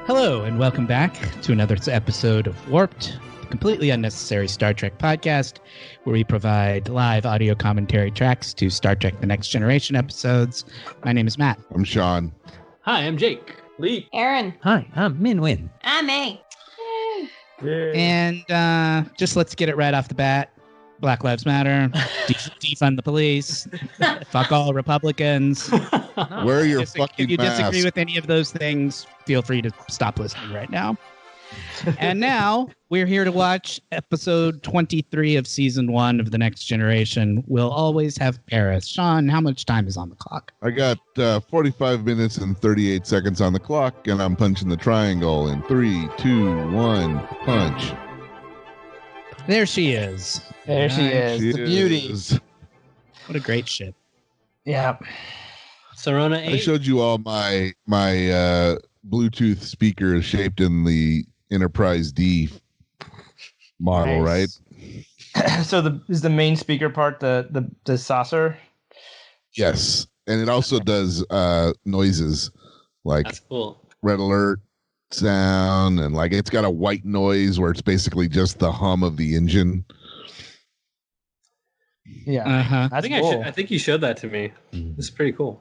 Hello, and welcome back to another episode of Warped, the completely unnecessary Star Trek podcast, where we provide live audio commentary tracks to Star Trek The Next Generation episodes. My name is Matt. I'm Shawn. Hi, I'm Jake. Lee. Aaron. Hi, I'm Minh. I'm A. And just let's get it right off the bat. Black Lives Matter, defund the police, fuck all Republicans. Wear your fucking If you mask. disagree with any of those things, feel free to stop listening right now. And now we're here to watch episode 23 of season 1 of The Next Generation. We'll always have Paris. Shawn, how much time is on the clock? I got 45 minutes and 38 seconds on the clock, and I'm punching the triangle in 3, 2, 1, punch. There she is. There she is, She the beauty. is. What a great ship. Yeah. Sorona I 8. showed you all my Bluetooth speaker shaped in the Enterprise D model, Nice. right? So is the main speaker part the saucer? Yes. And it also does noises like That's cool. red alert sound, and like it's got a white noise where it's basically just the hum of the engine. Yeah. Uh-huh. That's I cool. think you showed that to me. It's pretty cool.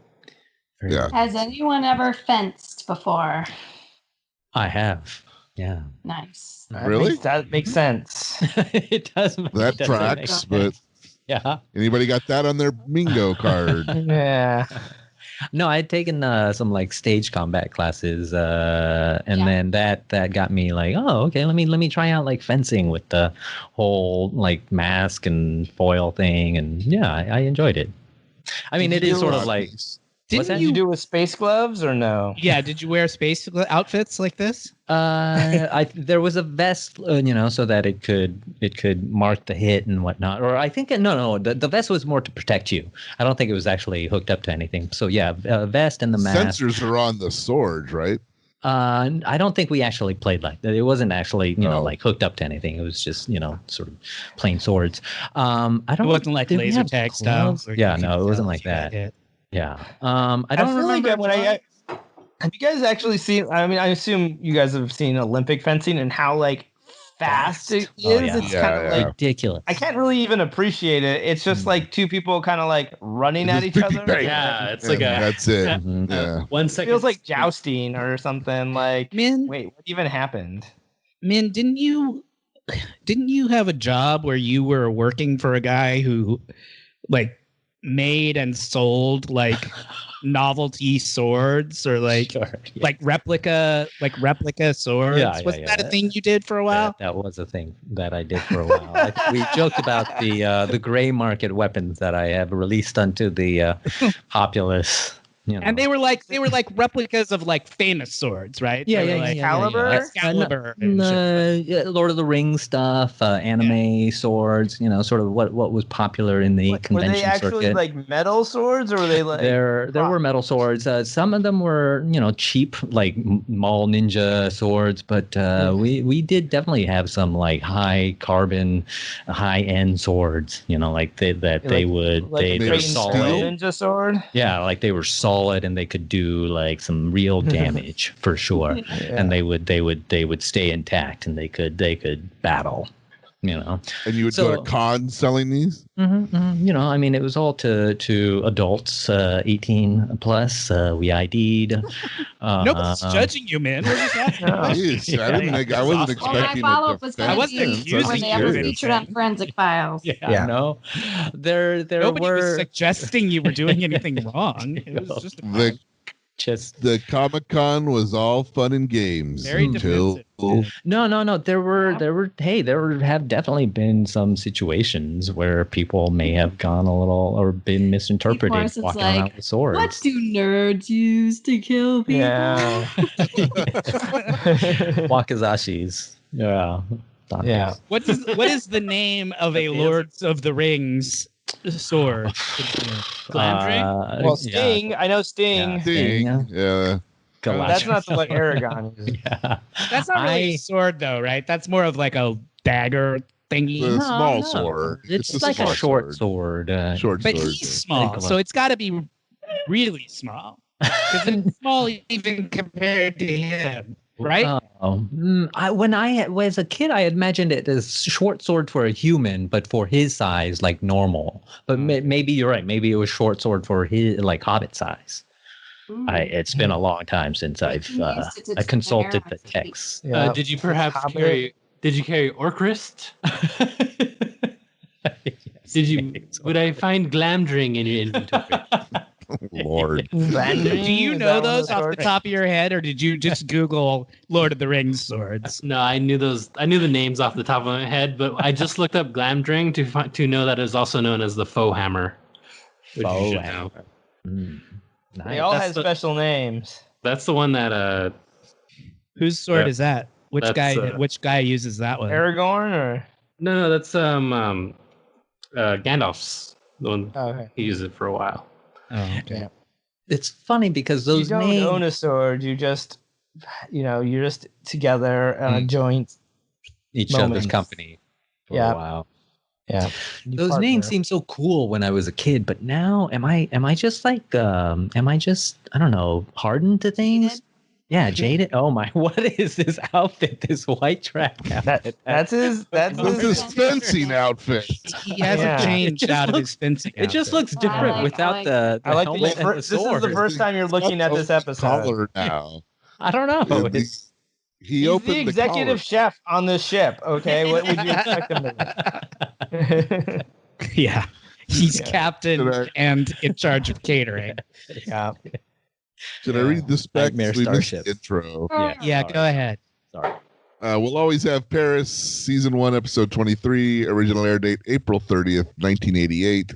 Yeah. Has anyone ever fenced before? I have. Yeah. Nice. Really? That makes sense. It does. That does tracks, make sense. but Yeah. anybody got that on their Mingo card? Yeah. No, I had taken some like stage combat classes, and Yeah. then that got me like, oh, okay, let me try out like fencing with the whole like mask and foil thing, and yeah, I enjoyed it. I mean, it is sort of like. What's Did that? you do with space gloves or no? Yeah, did you wear space outfits like this? There was a vest, so that it could mark the hit and whatnot. Or I think the vest was more to protect you. I don't think it was actually hooked up to anything. So yeah, vest and the mask. Sensors are on the swords, right? I don't think we actually played like that. It wasn't actually No. like hooked up to anything. It was just sort of plain swords. I don't. It wasn't like did we laser have tag style. gloves? Yeah, no, it wasn't like that. Yeah. I don't feel remember. like when have you guys actually seen? I mean, I assume you guys have seen Olympic fencing and how like fast it is. Oh, yeah. It's Yeah, kind of yeah. like Ridiculous. I can't really even appreciate it. It's just like two people kind of like running at each Just other. bang. Yeah, it's And like a that's it. Mhm. Yeah. 1 It second. feels like jousting or something. Like, Min, wait, what even happened? Min, didn't you have a job where you were working for a guy who like made and sold like novelty swords or like Sure, yeah. like replica swords? Yeah, Wasn't yeah. that a thing you did for a while? That was a thing that I did for a while. We joked about the gray market weapons that I have released onto the populace. And they were like replicas of like famous swords, right? Yeah, They were yeah, like, yeah, Caliber? yeah. Excalibur and shit. Lord of the Rings stuff, anime swords. Sort of what was popular in the Were convention they actually circuit. like metal swords, or were they like? There were metal swords. Some of them were, cheap, like mall ninja swords. But we did definitely have some like high carbon, high end swords. Like they would like they made were of Creighton solid. steel? ninja sword. Yeah, like they were solid and they could do like some real damage for sure. Yeah. And they would stay intact and they could battle. And you would So- go to cons selling these? I mean, it was all to adults, 18 plus. We ID'd. Nobody's judging you, man. We're just asking. Jeez, I wasn't Well, my expecting follow-up a was defense. I wasn't going to accusing when they you ever of featured on anything. Forensic Files. Yeah. No, there Nobody was were suggesting you were doing anything wrong. It was just just The Comic-Con was all fun and games Very until defensive. no. There have definitely been some situations where people may have gone a little or been misinterpreted Morrison's walking like, around with swords. What do nerds use to kill people? Yeah. Wakazashis. Yeah. Yeah. what is the name of a Lords of the Rings sword? Glamdring? Well, Sting. I know Sting. Yeah. Sting. Yeah. Yeah. That's not the one Aragon is. Yeah. That's not really a sword, though, right? That's more of like a dagger thingy. The No, small no. sword. It's like a short sword. Short But sword. he's small, so it's got to be really small. Because it's small even compared to him. right? When I was a kid, I imagined it as short sword for a human, but for his size, like normal. But maybe you're right. Maybe it was short sword for his like hobbit size. It's been a long time since I've I consulted the text. Yeah. Did you perhaps Hobbit. carry? Did you carry Orcrist? Did you? Would I find Glamdring in your inventory? Lord. Do you know those off the top of your head, or did you just Google Lord of the Rings swords? No, I knew those. I knew the names off the top of my head, but I just looked up Glamdring to know that it is also known as the Foe Hammer. Which you should know. Nice. They all had special names. That's the one that Whose sword is that? Which that's, guy? Which guy uses that one? Aragorn or no, that's Gandalf's the one. okay. He used it for a while. Oh, okay. It's funny because those you don't names. own a sword. You just, you're just together on a joint. Each moments. other's company for a while. Yeah. Those names seem so cool when I was a kid, but now am I just like I don't know, hardened to things? Jaded? Yeah, jaded. Oh my, what is this outfit? This white track outfit. That's his fencing outfit. He hasn't changed out of his fencing. It just looks different without the I like helmet and the this is sword. the first time you're looking at this episode. Collar now. I don't know. He He's opened the executive chef on this ship. Okay, what would you expect him to be? Yeah, he's captain and in charge of catering. Yeah. Should I read the specs? Nightmare We missed Starship. the intro. Yeah, go ahead. Sorry. We'll always have Paris, season 1, episode 23, original air date April 30th, 1988.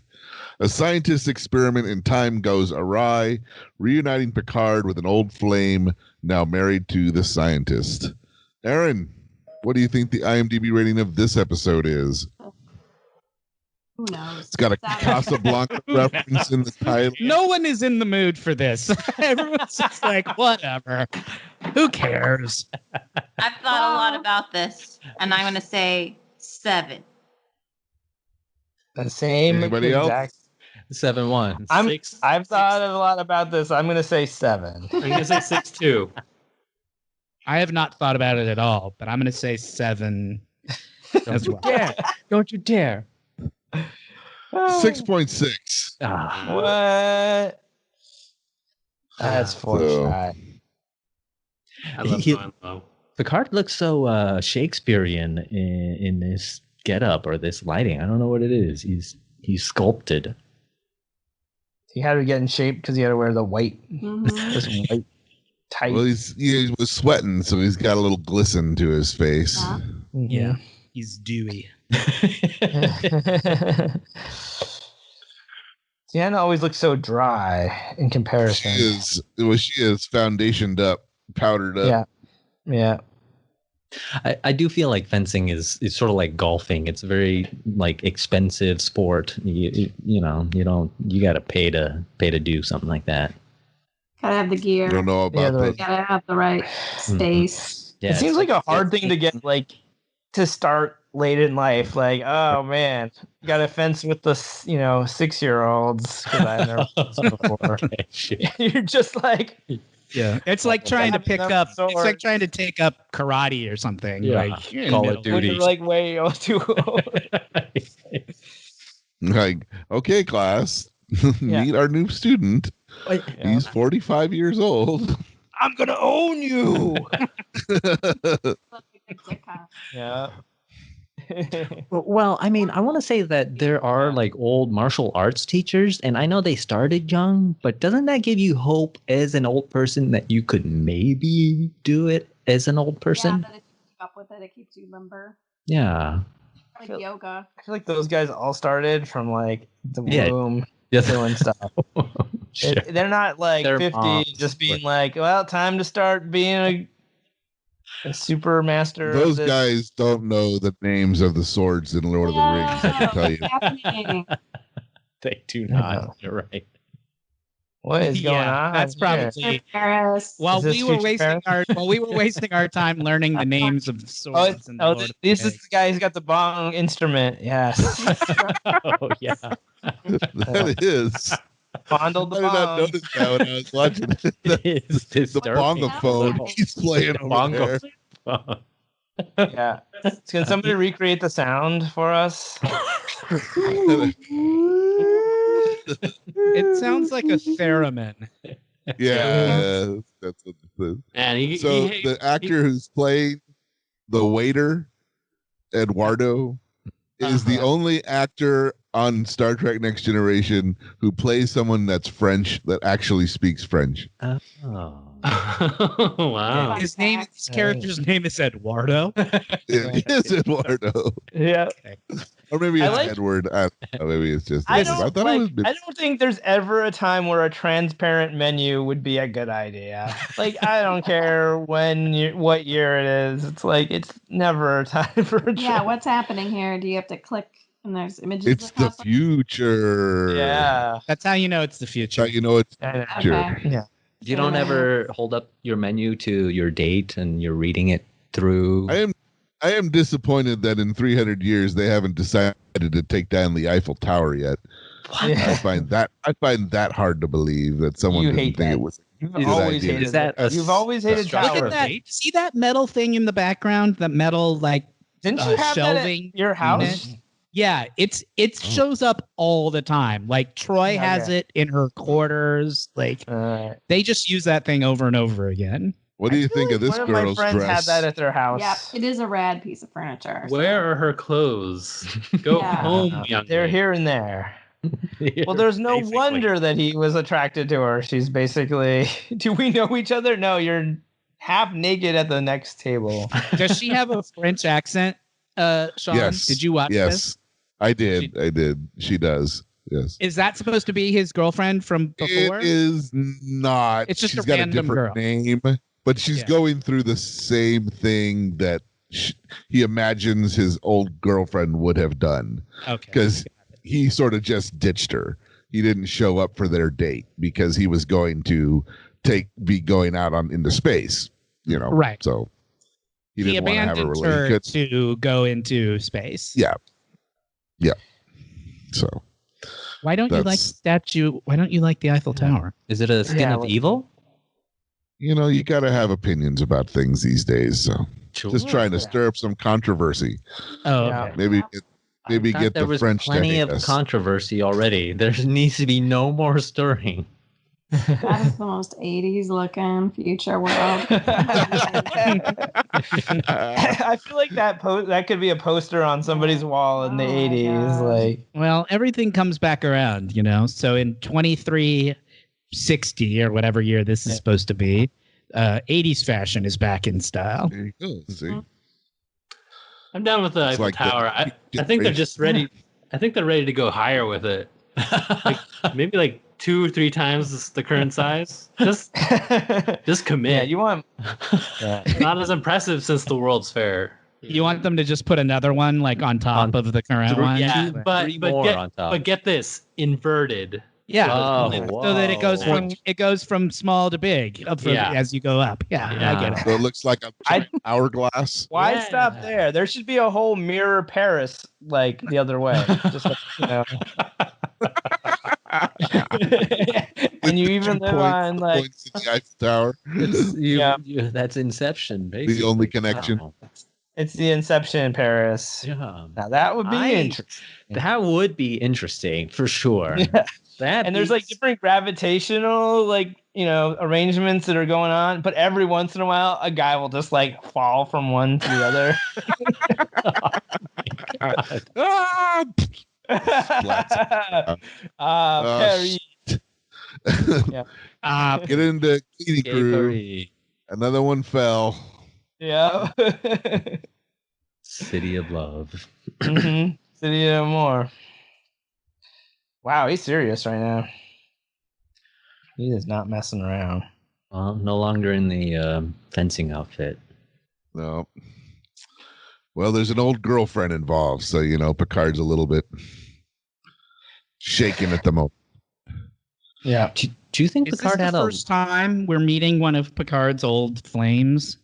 A scientist's experiment in time goes awry, reuniting Picard with an old flame now married to the scientist. Aaron, what do you think the IMDb rating of this episode is? Who knows? It's got a Casablanca reference in the title. No one is in the mood for this. Everyone's just like, whatever. Who cares? I've thought a lot about this, and I'm going to say 7. The same. Anybody else? 7-1. I've thought a lot about this. I'm gonna say 7. I'm gonna say 6-2. I have not thought about it at all, but I'm going to say 7 as well. Don't you dare. 6.6. What? That's 4 shy. I love going low. Picard looks so Shakespearean in this getup or this lighting. I don't know what it is. He's sculpted. He had to get in shape because he had to wear the white, Mhm. this white tight. Well, he was sweating, so he's got a little glisten to his face. Yeah. Yeah, he's dewy. Deanna always looks so dry in comparison. She is foundationed up, powdered up. Yeah. I do feel like fencing is sort of like golfing. It's a very like expensive sport. You got to pay to do something like that. Gotta have the gear. I don't know about that. Gotta have the right space. Yeah, It seems like a hard thing to get to start late in life. Like, oh man, you got to fence with the 6-year-olds because I've never fenced before. You're just like, Yeah, it's like trying to pick up. Sword. It's like trying to take up karate or something. Yeah. Like you're in Call middle. of Duty. you're like way too old. Like, okay, class, meet our new student. He's 45 years old. I'm gonna own you. Yeah. Well, I mean, I want to say that there are like old martial arts teachers, and I know they started young, but doesn't that give you hope as an old person that you could maybe do it as an old person? Yeah, that if you keep up with it, it keeps you limber. Yeah. Like yoga. I feel like those guys all started from like the Yeah. womb Yes. doing stuff. Sure. They're not like Their 50 moms just being were- like, well, time to start being a super master. Those of this. guys don't know the names of the swords in Lord of the Rings, I can tell you. Happening. They do No. not. You're right. What is going on? That's here? probably Paris. while Is this we were future wasting our time learning the names of swords. in the Lord of the this is Rings. the guy who's got the bong instrument. Yes. Oh yeah. That is. Fondled I the did not bong. notice that when I was watching it. It's The disturbing. bongophone he's playing over there. Bongo. Yeah. Can somebody recreate the sound for us? It sounds like a theremin. Yeah, that's what it is. And So the actor who's playing the waiter, Eduardo, is the only actor on Star Trek Next Generation who plays someone that's French that actually speaks French. Oh. wow. His character's name is Eduardo. It is Eduardo. Yeah. Or maybe I it's like- Edward. I don't know, maybe it's just. I thought don't, it was. I don't think there's ever a time where a transparent menu would be a good idea. Like, I don't care what year it is. It's like, it's never a time for a Yeah, what's happening here? Do you have to click and there's images? It's that the pop up? future. Yeah. That's how you know it's the That's future. how you know it's I know. the future. Okay. Yeah. You don't ever hold up your menu to your date and you're reading it through. I am disappointed that in 300 years they haven't decided to take down the Eiffel Tower yet. I find that hard to believe that someone You didn't hate think that. it was. You've Good always idea. hated Is that a You've always hated structure? Look towers. at that. See that metal thing in the background? That metal Didn't you have that shelving at your house? unit? Yeah, it shows up all the time. Like Troy has Okay. it in her quarters. Like they just use that thing over and over again. What do you think of this One of my girl's friends dress? had that at their house. Yep, it is a rad piece of furniture. so- Where are her clothes? Go Yeah. home, young They're lady. here and there. Well, there's no Basically. wonder that he was attracted to her. She's basically, do we know each other? No, you're half naked at the next table. Does she have a French accent, Shawn? Yes. Did you watch Yes, this? I did. I did. She does. Yes. Is that supposed to be his girlfriend from before? It is not. It's just she's a got random a different name, but she's Yeah. going through the same thing that he imagines his old girlfriend would have done, Okay. because he sort of just ditched her. He didn't show up for their date because he was going to be going out into space. You know, Right. So he He didn't want to have a abandoned relationship. her to go into space. Yeah. So Why don't you like That's- statue? Why don't you like the Eiffel Tower? Is it a skin Yeah, of well- evil? you know, you got to have opinions about things these days. So Sure. just trying to stir up some controversy. Oh, Yeah. okay. Maybe I thought get there the was French to plenty hate of us. controversy already. There needs to be no more stirring. That is the most 80s looking future world. I feel like that could be a poster on somebody's wall in the Oh my 80s. God. Like, Well, everything comes back around, you know. So in 2360 or whatever year this is supposed to be, 80s fashion is back in style. There you go. See, I'm down with the It's Eiffel like the Tower. I think they're just ready. I think they're ready to go higher with it. Maybe like 2 or 3 times the current size. Just commit. yeah, you want. Yeah. Not as impressive since the World's Fair. You want them to just put another one like on top of the current one? Yeah, Three but more on top. get this, inverted. Yeah. Oh, So that it goes whoa. from small to big Yeah. as you go up. Yeah, I get it. so it looks like a giant hourglass. Why Yeah. stop there? There should be a whole mirror Paris like the other way. Just like, you know. And you even live on like points to the Eiffel Tower. Yeah. That's Inception, basically. The only connection. Wow. it's the Inception in Paris. Yeah. Now that would be interesting. That would be interesting for sure. Yeah. That And there's like different gravitational like arrangements that are going on, but every once in a while a guy will just like fall from one to the other. Ah! Paris. Get into cleaning crew. Gatorade. Another one fell. Yeah. City of Love. City of More. Wow, he's serious right now. He is not messing around. Well, no longer in the fencing outfit. No. Well, there's an old girlfriend involved, so Picard's a little bit shaken at the moment. Yeah. Do you think Is this Picard the had first time we're meeting one of Picard's old flames?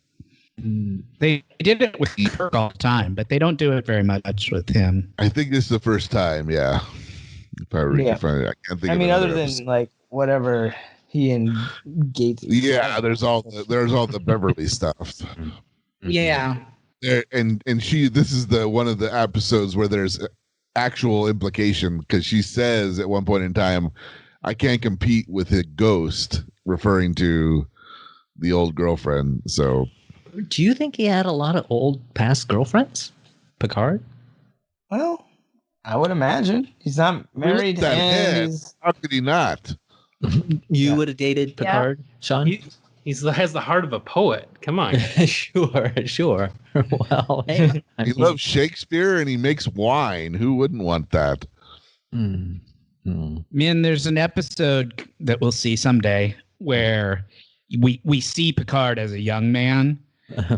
They did it with Kirk all the time, but they don't do it very much with him. I think this is the first time, yeah. If I really could find it, I can't think. I of mean, other another than episode. like whatever he and Gates. Yeah, there's all the Beverly stuff. Yeah. And she, this is one of the episodes where there's actual implication, because she says at one point in time, I can't compete with a ghost, referring to the old girlfriend. So Do you think he had a lot of old past girlfriends, Picard? Well, I would imagine he's not married that and head, he's how could he not? You would have dated Picard, Shawn? He has the heart of a poet. Come on. Sure. Well, hey, He loves Shakespeare and he makes wine. Who wouldn't want that? Man, there's an episode that we'll see someday where we see Picard as a young man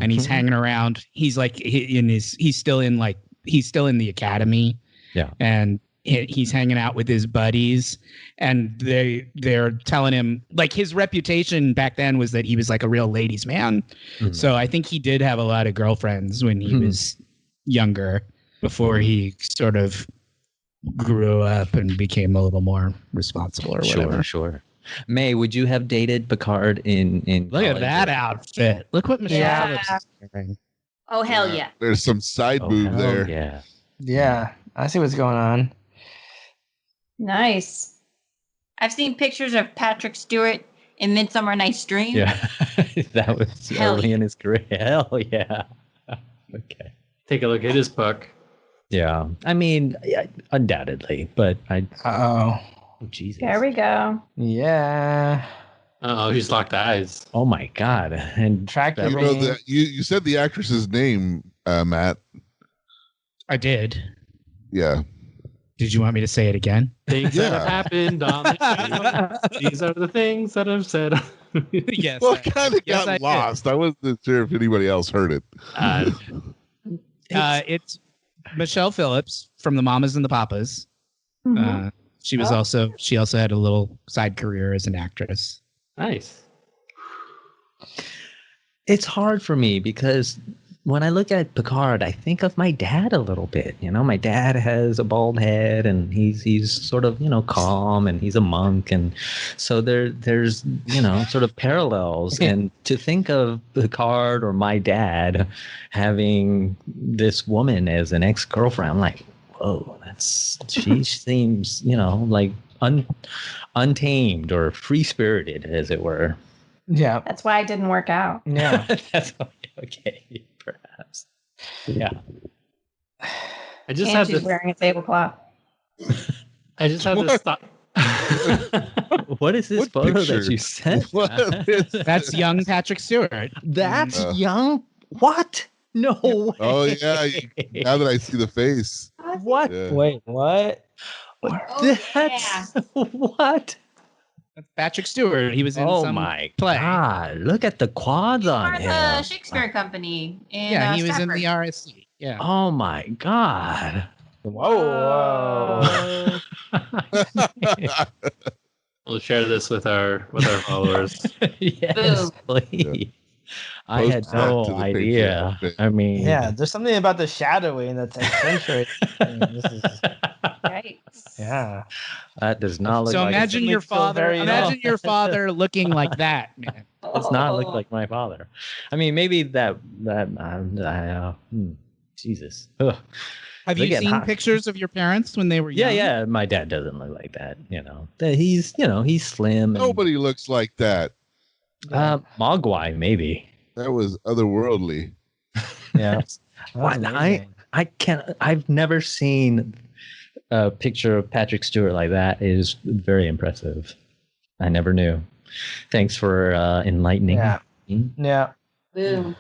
and he's hanging around. He's like he's still in the academy. Yeah. And he's hanging out with his buddies, and they're telling him, like, his reputation back then was that he was like a real ladies' man. Mhm. So I think he did have a lot of girlfriends when he was younger, before he sort of grew up and became a little more responsible or whatever. Sure. May, would you have dated Picard in Look at college? that outfit. Look what Michelle Yeah. Phillips is wearing. Oh, hell yeah. There's some side Oh, boob hell there. Yeah. yeah. I see what's going on. Nice. I've seen pictures of Patrick Stewart in Midsummer Night's Dream. Yeah. That was Hell early yeah. in his career. Hell yeah. Okay. Take a look at his puck. Yeah. I mean, undoubtedly, but Oh, Jesus. There we go. yeah. Oh, he's locked eyes. Oh my God. And Track You know you said the actress's name, Matt. I did. Yeah. Did you want me to say it again? Things that have Yeah. happened on the show. These are the things that I've said. Yes. Well, it kind of yes, I got did. lost. I wasn't sure if anybody else heard it. It's Michelle Phillips from the Mamas and the Papas. Mhm. She also had a little side career as an actress. Nice. it's hard for me because when I look at Picard, I think of my dad a little bit. You know, my dad has a bald head and he's sort of, calm, and he's a monk. And so there's, sort of parallels. And to think of Picard or my dad having this woman as an ex-girlfriend, I'm like, whoa, she seems, like untamed or free-spirited, as it were. Yeah. That's why it didn't work out. Yeah. That's okay, perhaps. Yeah. I just And had she's this. wearing a tablecloth. I just had this thought. What is this What photo picture? that you sent? What is That's young Patrick Stewart. That's Uh, young? What? No way. Oh yeah. Now that I see the face. What? Yeah. Wait, what? Oh, That's what? That's Patrick Stewart. He was in Oh some my play. God. Look at the quads on Part of him. the Shakespeare Company in Yeah, he was in Stratford. the RSC. Yeah. Oh my God. Whoa. We'll share this with our followers. Yes, Boom. please. I Post had that no to the idea. Patreon. I mean, Yeah, there's something about the shadowing that's accentuating. This is, Yikes. yeah. that does not look So like imagine It your makes me feel father. very Imagine your father looking like that. Man. it does not look like my father. I mean, maybe that Jesus. Ugh. Have They're you getting seen hot. pictures of your parents when they were Yeah, young? yeah. My dad doesn't look like that. He's he's slim. And, Nobody looks like that. Mogwai maybe. That was otherworldly. Yeah. What? I've never seen a picture of Patrick Stewart like that. It is very impressive. I never knew. Thanks for enlightening. Yeah. me. Yeah. Boom.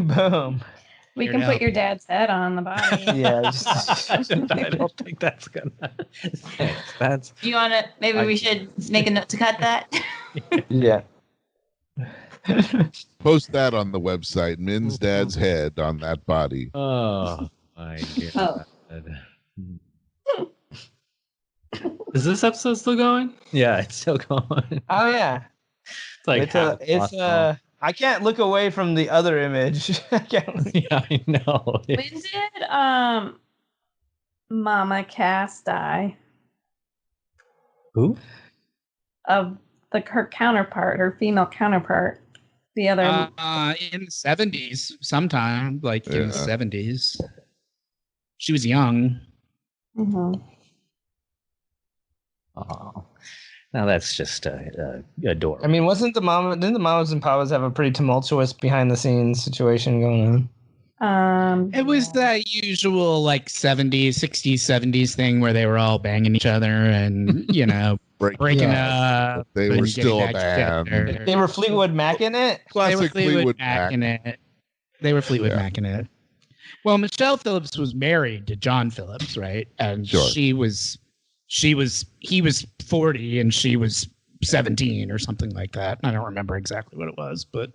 Boom. We Here can now. put your dad's head on the body. Yeah. Just, I don't think that's gonna. That's Do you want to? Maybe we should make a note to cut that. yeah. Post that on the website. Min's dad's head on that body. oh my God. Is this episode still going? Yeah, it's still going. Oh yeah. It's like I can't look away from the other image. I can't. Yeah, I know. When did Mama Cass die? Who? Of her counterpart, her female counterpart. The other. In the 70s, sometime, like in the Yeah. 70s. She was young. Mhm. Oh, now that's just adorable. I mean, didn't the Mamas and Papas have a pretty tumultuous behind the scenes situation going on? It was that usual like 70s, 60s, 70s thing where they were all banging each other and, breaking up. They and were getting still a back band. together. They were Fleetwood Mac in it? They were Classic Fleetwood Mac Mac. in it. They were Fleetwood Mac in it. Well, Michelle Phillips was married to John Phillips, right? And Sure. he was 40 and she was 17 or something like that. I don't remember exactly what it was, but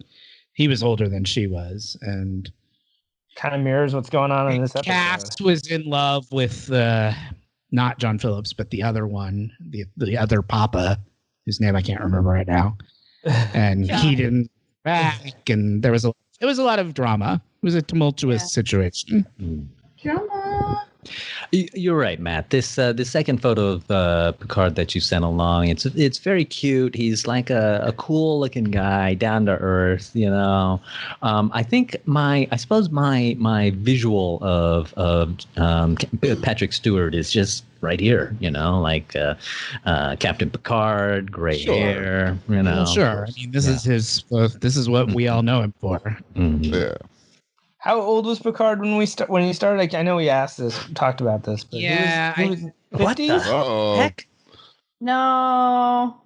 he was older than she was. And Kind of mirrors what's going on in this episode. Cass was in love with not John Phillips, but the other one, the other Papa, whose name I can't remember right now. And he didn't back, and it was a lot of drama. It was a tumultuous situation. Drama. You're right, Matt. This second photo of Picard that you sent along, it's very cute. He's like a cool looking guy, down to earth. I think my visual of Patrick Stewart is just right here. Captain Picard, gray hair. Well, sure. I mean, this is what we all know him for. Mhm. Yeah. How old was Picard when he started? I know we talked about this, but he was What the 50s? Uh-oh. heck? No.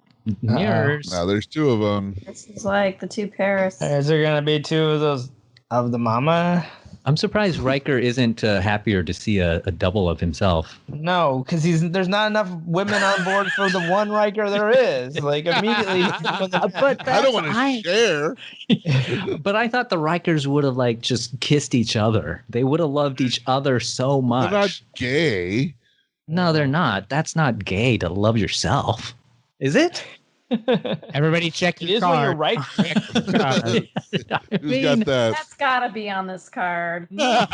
Mirrors. Now there's two of them. This is like the two Paris. Is there gonna be two of those of the mama? I'm surprised Riker isn't happier to see a double of himself. No, because there's not enough women on board for the one Riker there is. Like immediately, But I don't want to share. But I thought the Rikers would have just kissed each other. They would have loved each other so much. They're not gay. No, they're not. That's not gay to love yourself. Is it? Everybody check it your is when you're card. right. Who's got that? That's gotta be on this card. No.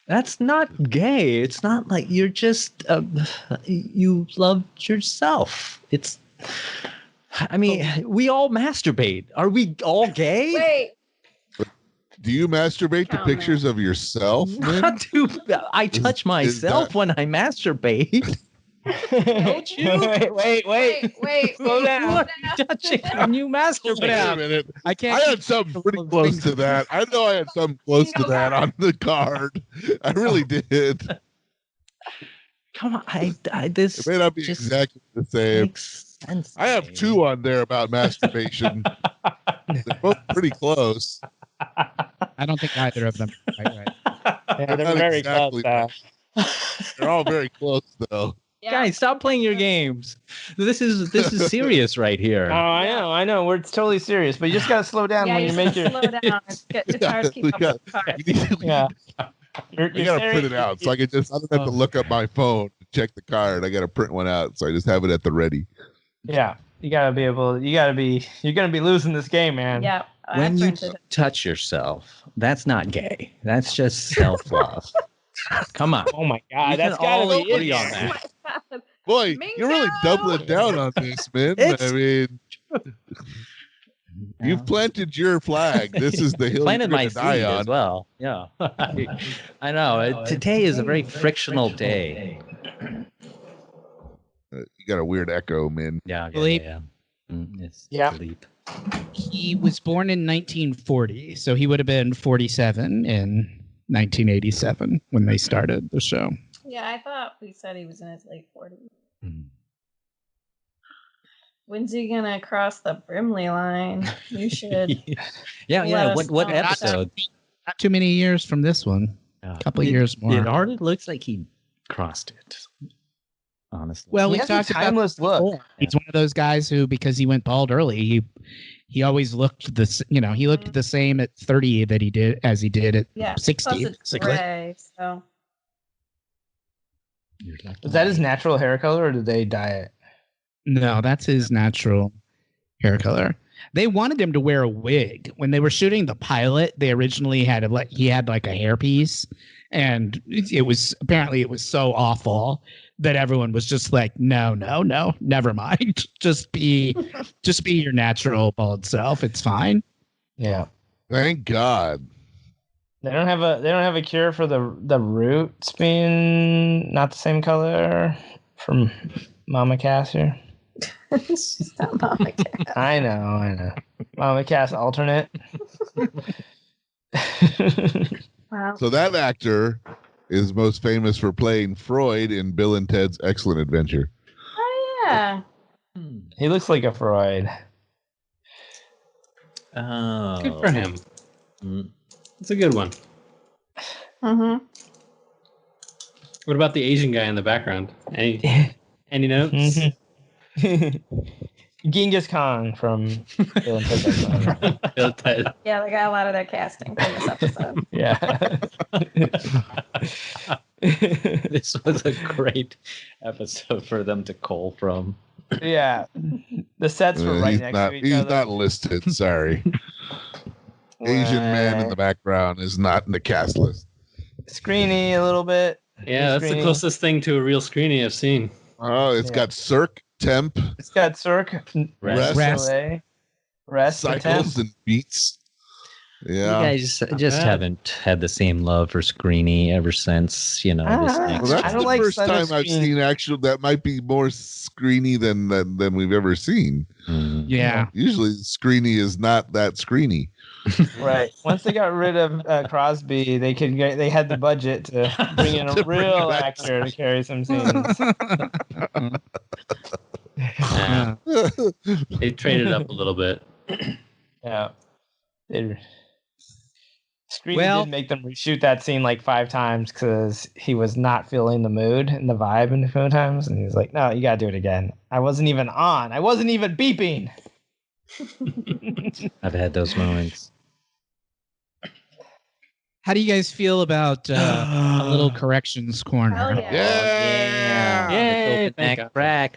That's not gay. It's not like you're just you love yourself. We all masturbate. Are we all gay? Wait. Do you masturbate to Count pictures of yourself, Minh? Not to, I touch myself when I masturbate. Don't you? Wait. Slow down. What are you touching when you Wait a masturbate? minute. I I can't. had something pretty close to that. I know I had something close to that on the card. I really did. Come on, this It may not be just exactly the same. makes sense. I have two on there about masturbation. They're both pretty close. I don't think either of them. Are right. Yeah, they're Not very exactly close. They're all very close, though. Yeah. Guys, stop playing your games. This is serious right here. Oh, I know. It's totally serious, but you just gotta slow down Yeah, when you make your. slow down. The cards keep up with the cards. Yeah. I gotta print it out, so I don't have to look up my phone to check the card. I gotta print one out, so I just have it at the ready. Yeah, you're gonna be losing this game, man. Yeah. I When you printed it. touch yourself, that's not gay. That's just self-love. Come on. Oh my We God, can that's all gotta be agree it. on Oh that. my God. Boy, Mingo! you're really doubling down on this, man. It's- I mean, you've planted your flag. This is the hill Planted you're my gonna die seed on. as well. Yeah. I know. Today is a very frictional day. You got a weird echo, man. Yeah. Philippe? It's Yeah. Philippe. He was born in 1940, so he would have been 47 in 1987 when they started the show. Yeah, I thought we said he was in his late 40s. Mm. When's he gonna cross the Brimley line? You should. Yeah. Let us What know. episode? Not too many years from this one. Yeah. A couple of years more. It already looks like he crossed it. Honestly. Well, He we has a talked about timeless look. before. He's one of those guys who, because he went bald early, he always looked he looked the same at 30 that he did as he did at Yeah. 60. Plus it's basically. gray, so Is that his natural hair color, or did they dye it? No, that's his natural hair color. They wanted him to wear a wig when they were shooting the pilot. They originally he had like a hairpiece, And it was so awful that everyone was just like, no, never mind. just be your natural bald self. It's fine. Yeah. Thank God. They don't have a cure for the roots being not the same color from Mama Cass here. She's not Mama Cass. I know. Mama Cass alternate. Wow. So that actor is most famous for playing Freud in Bill and Ted's Excellent Adventure. Oh yeah. He looks like a Freud. Oh, Good for him. Mm. It's a good one. Mm-hmm. What about the Asian guy in the background? Any notes? Mm-hmm. Genghis Khan from Bill and Ted's Excellent Adventure. Bill Ted. Yeah, they got a lot of their casting from this episode. Yeah. This was a great episode for them to call from. Yeah. The sets were right He's next not, to each he's other. not listed. Sorry. Asian man in the background is not in the cast list. Screeny a little bit. Yeah, that's the Screeny. closest thing to a real screenie I've seen. Oh, it's Yeah. got Cirque, Temp, It's got Cirque, Rest. Rest, Cycles, Attempt. and Beats. You Yeah. guys just bad. haven't had the same love for Screeny ever since, this Ah. next Well, I that's don't the like first Center time I've Screen. seen actual. That might be more screeny than we've ever seen. Mm. Yeah. Usually, screeny is not that screeny. Right. Once they got rid of Crosby, they had the budget to bring in a To bring real back actor to carry some scenes. Yeah, they traded up a little bit. Yeah. Screeny Well- did make them reshoot that scene like 5 times because he was not feeling the mood and the vibe in a few times, and he was like, "No, you gotta do it again. I wasn't even on. I wasn't even beeping." I've had those moments. How do you guys feel about a little corrections corner? Hell yeah. Yeah. Yay, Open thank neck God. crack,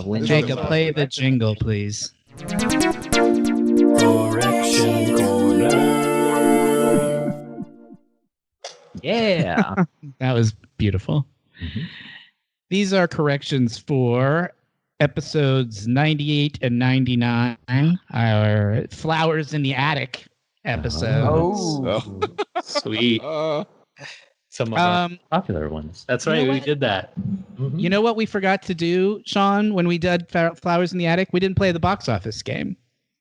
Lindsay. Jacob, play the jingle, please. Yeah. That was beautiful. Mhm. These are corrections for episodes 98 and 99, our Flowers in the Attic episodes. Oh. Sweet. Some of our Um, popular ones. That's You right. know We what? did that. Mhm. you know what we forgot to do, Shawn, when we did Flowers in the Attic? We didn't play the box office game.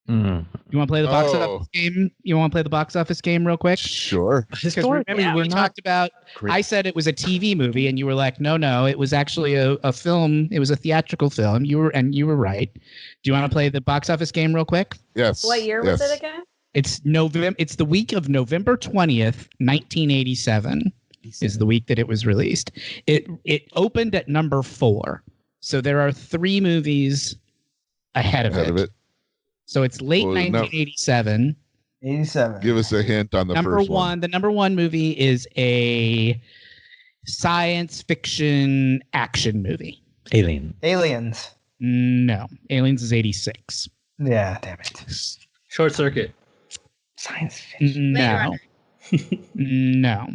Mm. You want to play the box Oh. office game? You want to play the box office game real quick? Sure. Because remember, we talked about, I said it was a TV movie, and you were like, no, it was actually a film. It was a theatrical film. You were right. Do you want to play the box office game real quick? Yes. What year was yes. it again? It's November. It's the week of November 20th, 1987. Is the week that it was released. It opened at number 4. So there are 3 movies ahead of it. So it's late Well, no. 1987. 87. Give us a hint on the Number first one, the number 1 movie is a science fiction action movie. Alien. Aliens. No, Aliens is 86. Yeah, damn it. Short Circuit. Science fiction. No. No.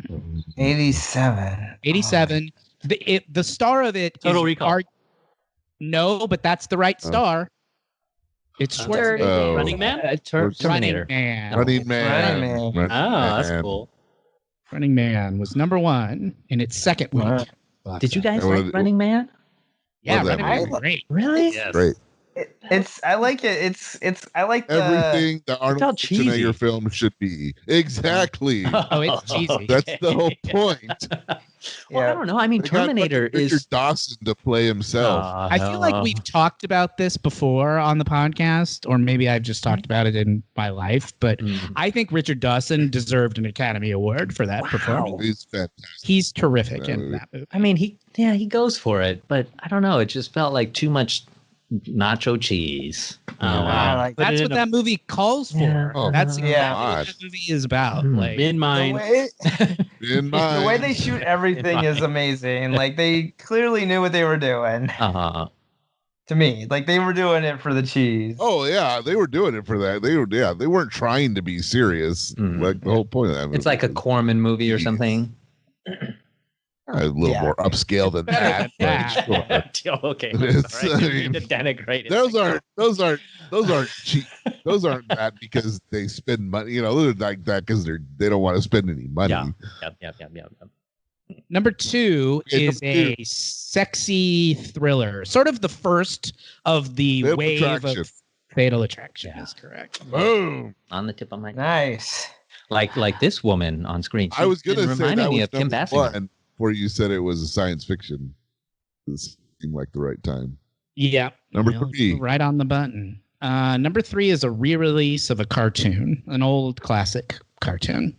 87. 87. The star of it Total is Recall. No, but that's the right star. It's Dirty Schwarzenegger. Oh. Running Man? Terminator. Running Man. Running Man. Running Man. Running Oh, that's Man. cool. Running Man was number 1 in its second week. Wow. Box Did you guys Well, like Running Man? Yeah, Love that Running Man movie. was great. Really? Yes. Great. I like it. It's I like the Everything the Arnold felt cheesy. Schwarzenegger film should be. Exactly. Oh, it's cheesy. That's the whole point. Well, I don't know. I mean, They got Terminator fucking Richard is. Dawson to play himself. I feel like we've talked about this before on the podcast, or maybe I've just talked about it in my life, but Mm. I think Richard Dawson deserved an Academy Award for that performance. He's fantastic. He's terrific That in movie. that movie. I mean, he goes for it, but I don't know. It just felt like too much nacho cheese. Oh, wow. I like Put That's it what in that movie calls for. Yeah. Oh, That's exactly Yeah. what that movie is about. Hmm. Like, In the mind. way, In mind. the way they shoot everything is amazing. Like they clearly knew what they were doing. To me, like they were doing it for the cheese. Oh yeah, they were doing it for that. They weren't trying to be serious. Mm. Like the whole point of that movie. It's like a Corman movie or something. A little more upscale than that. Better than but sure. Okay. It's- Sorry, I didn't mean to denigrate it. Those aren't cheap. Those aren't bad because they spend money. Those are like that because they don't want to spend any money. Yeah. Yep. Number 2 Okay, is number a sexy thriller, sort of the first of the Fatal wave Attraction. of Fatal Attraction. Yeah. Is correct. Boom. On the tip of my Nice. like this woman on screen. I was She's gonna been say reminding that me was of Kim number Basinger. one before you said it was a science fiction. This seemed like the right time. Yeah. Number Well, 3. right on the button. Number 3 is a re-release of a cartoon, an old classic cartoon.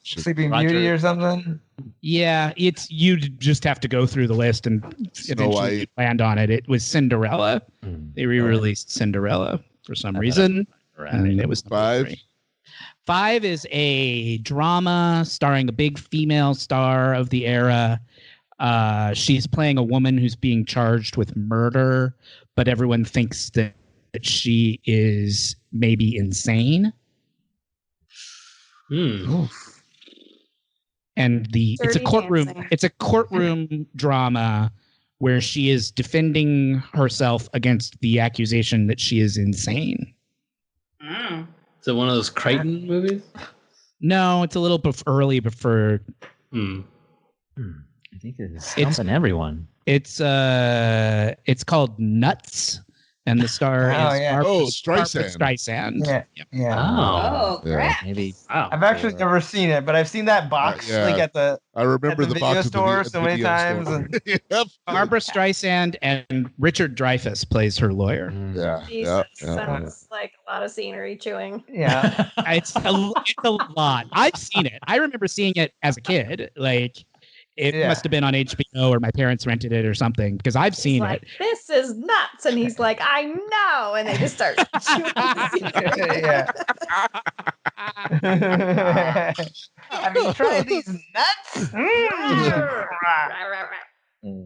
Sleeping Roger- Beauty or something. Yeah, you just have to go through the list and eventually White. land on it. It was Cinderella. Mm. They re-released Cinderella for some reason. And it was number 5. 3. 5 is a drama starring a big female star of the era. She's playing a woman who's being charged with murder, but everyone thinks that she is maybe insane. And it's a Dirty courtroom. Dancing. It's a courtroom drama where she is defending herself against the accusation that she is insane. Mm. Is it one of those Crichton movies? No, it's a little early before. Hmm. I think it's stumping everyone. It's called Nuts, and the star Oh, is yeah. Barbra Streisand. Streisand. Yeah. Yeah. Oh. Oh, Yeah. crap. Maybe. Wow. I've actually never seen it, but I've seen that box yeah. like at the I remember At the the box video at the store vi- so many video times store. and- Yep. Barbara Streisand and Richard Dreyfuss plays her lawyer. Yeah. Jesus, Yeah. sounds like a lot of scenery chewing. yeah. It's a lot. I've seen it. I remember seeing it as a kid. Like it Yeah. must have been on HBO or my parents rented it or something because I've He's seen like, it. this is nuts. And he's like, I know. And they just start chewing the scenery. Yeah. Have you tried these nuts?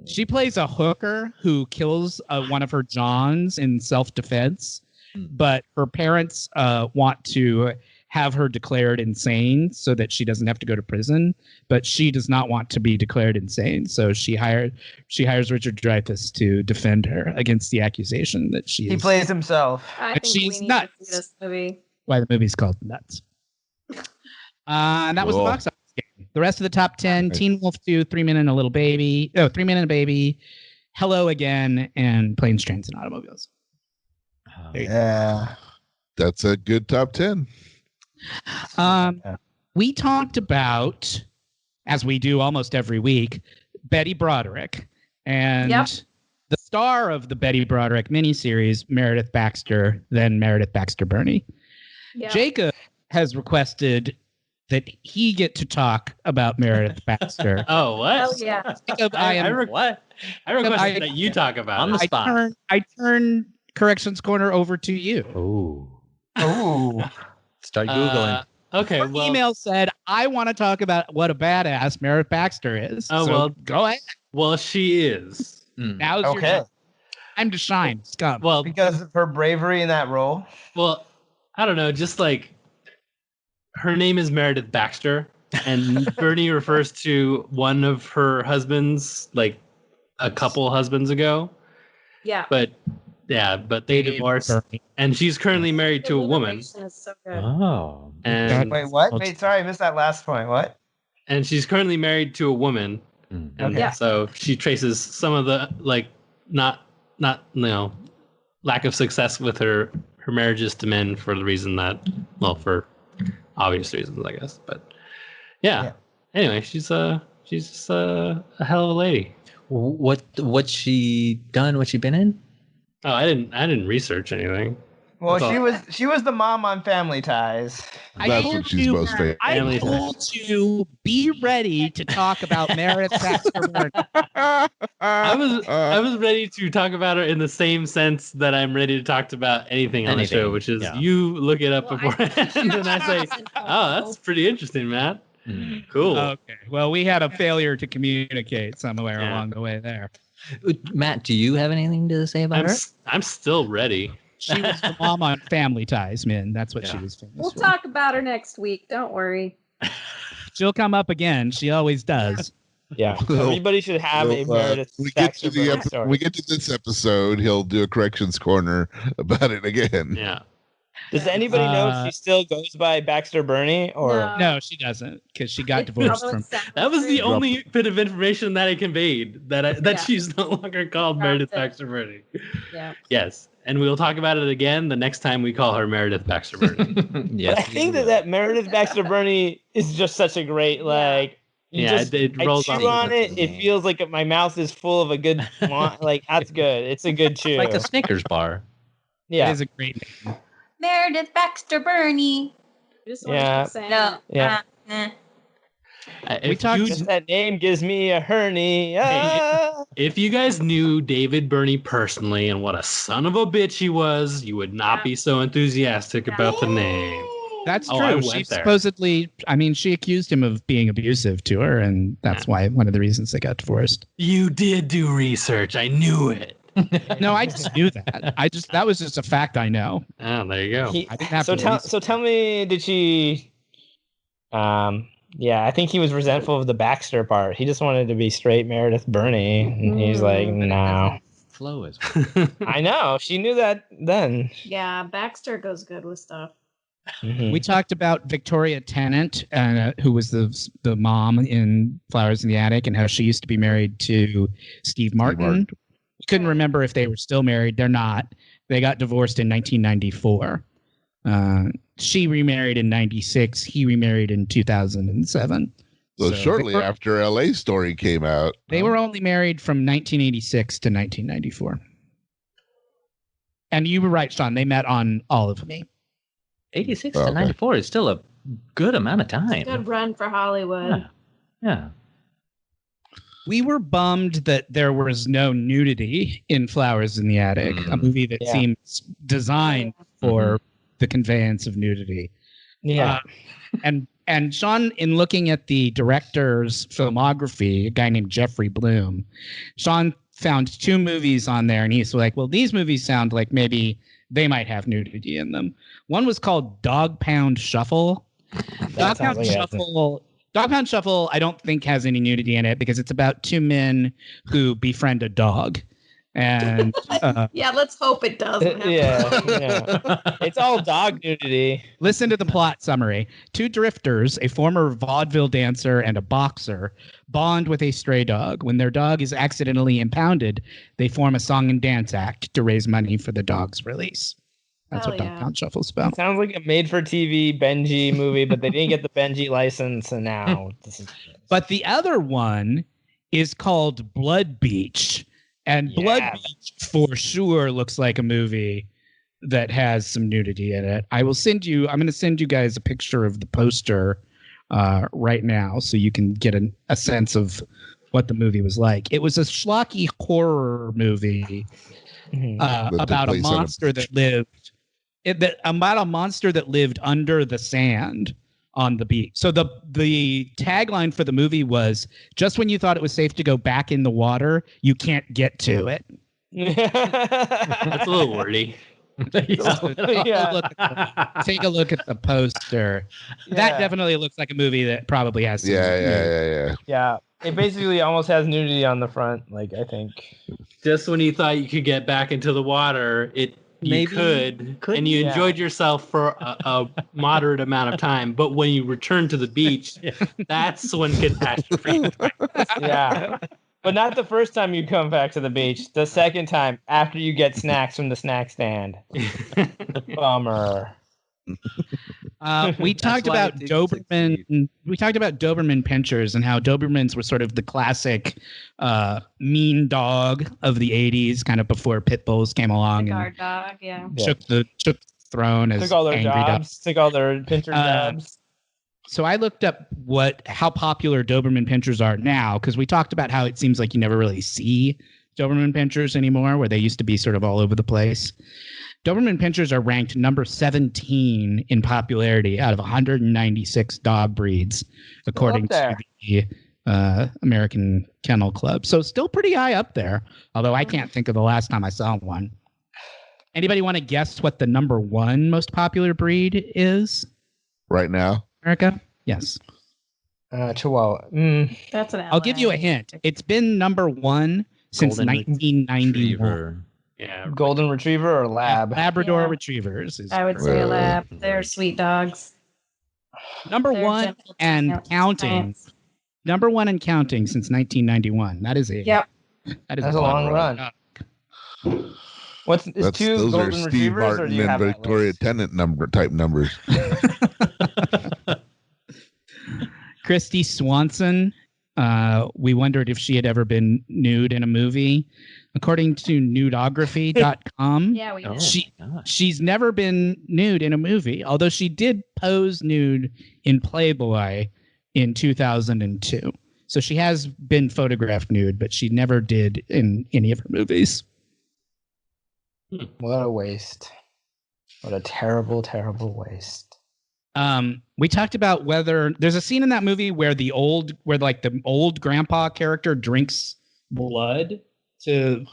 She plays a hooker who kills one of her Johns in self-defense, but her parents want to have her declared insane so that she doesn't have to go to prison. But she does not want to be declared insane, so she hires Richard Dreyfuss to defend her against the accusation that she He is. plays himself. I But think she's we need nuts. to see this movie. Why the movie's called Nuts. And that was the Cool. box office game. The rest of the top 10: Teen Wolf 2, 3 Men and a Little Baby, 3 Men and a Baby, Hello Again, and Planes, Trains, and Automobiles. Yeah. That's a good top 10. We talked about, as we do almost every week, Betty Broderick. And Yep. the star of the Betty Broderick miniseries, Meredith Baxter, then Meredith Baxter Burney. Yeah. Jacob has requested that he get to talk about Meredith Baxter. Oh, what? Hell yeah. Jacob, I am What? I requested that you talk about On it. the spot. I turn Corrections Corner over to you. Oh. Ooh. Start Googling. Okay, Your well, email said, I want to talk about what a badass Meredith Baxter is. Oh, So well. go ahead. well, she is. Now's your Okay. time to shine. Scum. Well, Because of her bravery in that role. well, I don't know. Just like her name is Meredith Baxter, and Bernie refers to one of her husbands, like a couple husbands ago. Yeah. But yeah, but they divorced, and she's currently married to a woman. Alliteration is so good. Oh. And Wait, what? Wait, sorry, I missed that last point. What? and she's currently married to a woman. Mm. And Okay. so she traces some of the not lack of success with her marriages to men for the reason that, well, for obvious reasons, I guess. But yeah. Anyway, she's a hell of a lady. What's she done? What's she been in? Oh, I didn't research anything. Well, That's she was the mom on Family Ties. That's what she's most famous. I Family told you, be ready to talk about Meredith Baxter Burney. I was ready to talk about her in the same sense that I'm ready to talk about anything on the Anything, show, which is yeah. you look it up Well, I- beforehand, and I say, "Oh, that's pretty interesting, Matt. Cool." Okay. Well, we had a failure to communicate somewhere Yeah. along the way there. Matt, do you have anything to say about her? I'm still ready. She was the mom on Family Ties, man. That's what she Yeah. was famous We'll for. talk about her next week. Don't worry. She'll come up again. She always does. Yeah, everybody should have a Meredith we get Baxter to the Bernie story. we get to this episode, he'll do a corrections corner about it again. Yeah. Does anybody know if she still goes by Baxter Bernie or No, she doesn't, because she got It's divorced probably from. That was the Drop only bit of information that I conveyed that Yeah. she's no longer called Dropped Meredith it. Baxter Bernie. Yeah. Yes, and we'll talk about it again the next time we call her Meredith Baxter Bernie. Yes, But I think that Meredith Baxter Bernie is just such a great like. You Yeah, just, it I rolls chew off on the it. It feels like my mouth is full of a good. Like that's good. It's a good chew. like a Snickers bar. It Yeah. is a great name. Meredith Baxter Bernie. Just want to Yeah. keep saying No. it. Yeah. If talked- you- Just that name gives me a hernia. If you guys knew David Burney personally and what a son of a bitch he was, you would not be so enthusiastic about the name. That's Oh, true. I went She there. supposedly, I mean, she accused him of being abusive to her, and that's why one of the reasons they got divorced. You did do research. I knew it. No, I just knew that. That was just a fact I know. Oh, there you go. I didn't have So to tell research. so tell me, did she? Yeah, I think he was resentful of the Baxter part. He just wanted to be straight Meredith Bernie, and he's like, no. Flow as well. I know. She knew that then. Yeah, Baxter goes good with stuff. Mhm. We talked about Victoria Tennant, who was the mom in Flowers in the Attic, and how she used to be married to Steve Martin. Martin. We couldn't remember if they were still married. They're not. They got divorced in 1994. She remarried in 96. He remarried in 2007. So So shortly after LA Story came out. They were only married from 1986 to 1994. And you were right, Shawn. They met on All of Me. 86 Oh, to okay. 94 is still a good amount of time. Good run for Hollywood. Yeah. We were bummed that there was no nudity in Flowers in the Attic, a movie that Yeah. seems designed for the conveyance of nudity. Yeah. And Shawn, in looking at the director's filmography, a guy named Jeffrey Bloom, Shawn found 2 movies on there, and he's like, well, these movies sound like maybe they might have nudity in them. One was called Dog Pound Shuffle. Dog sounds Pound like it has Shuffle. Dog Pound Shuffle, I don't think has any nudity in it because it's about 2 men who befriend a dog. And Yeah, let's hope it doesn't. Yeah. It's all dog nudity. listen to the plot summary. 2 drifters, a former vaudeville dancer and a boxer, bond with a stray dog. When their dog is accidentally impounded, they form a song and dance act to raise money for the dog's release. That's Hell what Dog yeah. Pound Shuffle's about. Sounds like a made-for-TV Benji movie, but they didn't get the Benji license, and now this is. But the other one is called Blood Beach. And Blood Yeah. Beach for sure looks like a movie that has some nudity in it. I'm going to send you guys a picture of the poster right now so you can get a sense of what the movie was like. It was a schlocky horror movie Mhm. took about a place on a monster that lived under the sand on the beach. So the tagline for the movie was, just when you thought it was safe to go back in the water, you can't get to it. That's a little wordy. Yeah. Take a look at the poster. That definitely looks like a movie that probably has some Yeah. Yeah. It basically almost has nudity on the front, like I think. Just when you thought you could get back into the water, you Maybe could, and you yeah. enjoyed yourself for a moderate amount of time. But when you return to the beach, that's when catastrophe. Yeah. But not the first time you come back to the beach. The second time after you get snacks from the snack stand. Bummer. We talked why about it didn't Doberman. We talked about Doberman pinchers and how Dobermans were sort of the classic mean dog of the '80s, kind of before pit bulls came along and Guard dog, yeah. shook the throne as Took all their angry dog. jobs. Took all their pincher jobs. So I looked up how popular Doberman pinchers are now, because we talked about how it seems like you never really see Doberman pinchers anymore, where they used to be sort of all over the place. Doberman pinchers are ranked number 17 in popularity out of 196 dog breeds, according to the American Kennel Club. So still pretty high up there, although I can't think of the last time I saw one. Anybody want to guess what the number 1 most popular breed is? Right now. America? Yes. Chihuahua. That's an I'll give you a hint. It's been number one since Golden 1991. Retriever. Yeah. Golden Retriever or Lab? Labrador Yeah. Retrievers is I would say a lab. Right. They're sweet dogs. number They're one gentle and giants. counting. Number one and counting since 1991. That is it. Yep. That is That's a long run. What's is two Those are Golden Steve Retrievers, or do Martin you and have that Victoria list? Tennant type numbers. Christy Swanson. We wondered if she had ever been nude in a movie. According to nudography.com, Yeah, we Oh, did. my gosh. she's never been nude in a movie, although she did pose nude in Playboy in 2002. So she has been photographed nude, but she never did in any of her movies. What a waste. What a terrible, terrible waste. We talked about whether there's a scene in that movie where the old grandpa character drinks blood to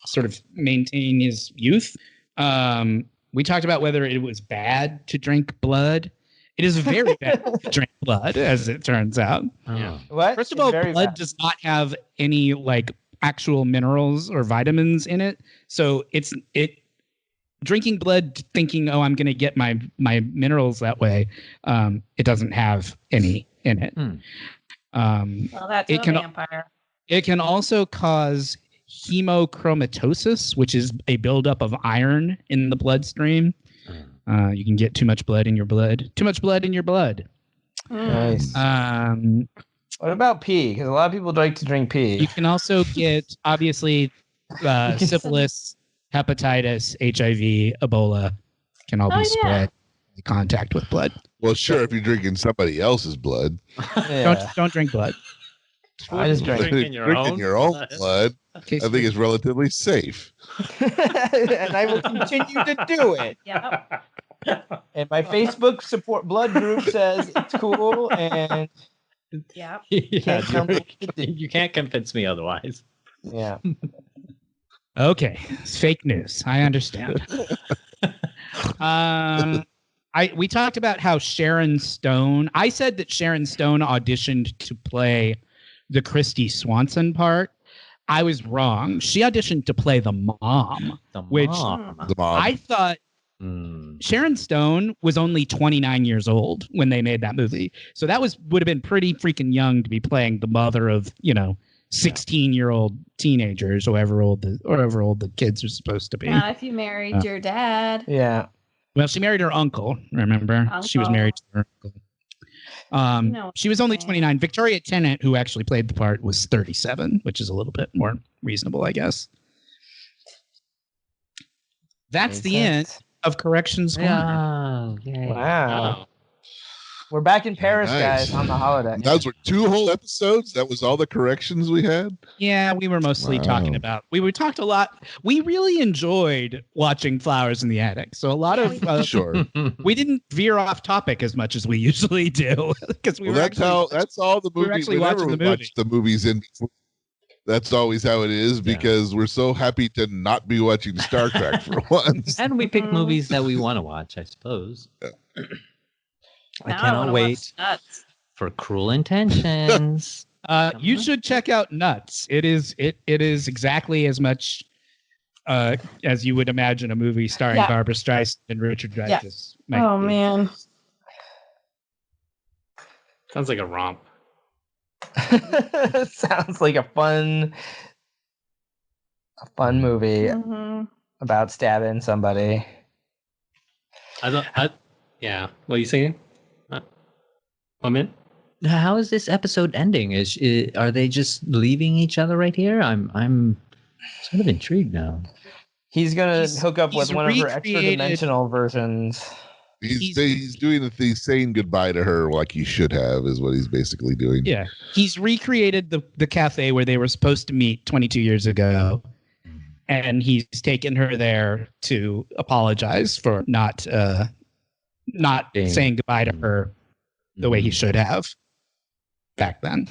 sort of maintain his youth. We talked about whether it was bad to drink blood. It is very bad to drink blood, as it turns out. Oh. What? First of It's all, very blood bad. does not have any like actual minerals or vitamins in it. So drinking blood thinking, oh, I'm going to get my minerals that way. It doesn't have any in it. Well, that's it a can- vampire. It can also cause hemochromatosis, which is a buildup of iron in the bloodstream. You can get too much blood in your blood. Too much blood in your blood. Nice. Um, What about pee? Because a lot of people like to drink pee. you can also get, obviously, syphilis, hepatitis, HIV, Ebola can all Oh, be yeah. spread in contact with blood. Well, sure, if you're drinking somebody else's blood. Yeah. Don't drink blood. I just But drink. if you're drinking your own blood, I think it's relatively safe. And I will continue to do it. Yep. And my Facebook support blood group says it's cool, and Yep. Yeah, Can't tell me what to do. you can't convince me otherwise. yeah. Okay, it's fake news. I understand. We talked about how Sharon Stone. I said that Sharon Stone auditioned to play the Christy Swanson part. I was wrong. She auditioned to play the mom. The Which- mom. The mom. I thought Hmm. Sharon Stone was only 29 years old when they made that movie. So that would have been pretty freaking young to be playing the mother of, 16-year-old teenagers, or however old the kids are supposed to be. Not if you married your dad. Yeah. Well, she married her uncle, remember? She was Uncle. married to her uncle. No, She was only okay. 29. Victoria Tennant, who actually played the part, was 37, which is a little bit more reasonable, I guess. That's Makes the sense. end of Corrections Corner. Yeah. Yay. Wow. Oh. We're back in Paris, Nice. guys, on the holiday. Those were 2 whole episodes. That was all the corrections we had. Yeah, we were mostly talking Wow. about. We talked a lot. We really enjoyed watching Flowers in the Attic. So a lot Yeah, of we did. Sure. we didn't veer off topic as much as we usually do because we Well, were that's actually, that's all the we were movies. actually Whenever watching we the movie. watch the movies in. That's always how it is because we're so happy to not be watching Star Trek for once. And we pick Mhm. movies that we want to watch, I suppose. I Now cannot wanna wait watch Nuts. for Cruel Intentions. you should check out Nuts. It is exactly as much as you would imagine a movie starring Yeah. Barbara Streisand and Richard Dreyfuss. might Oh be. man. Sounds like a romp. Sounds like a fun movie Mhm. about stabbing somebody. Yeah. What are you saying? One minute? How is this episode ending? Are they just leaving each other right here? I'm sort of intrigued now. He's gonna He's- hook up with he's one of her recreated- extra dimensional versions. He's doing he's saying goodbye to her like he should have is what he's basically doing. Yeah, he's recreated the cafe where they were supposed to meet 22 years ago, and he's taken her there to apologize for not Being- saying goodbye to her the way he should have back then.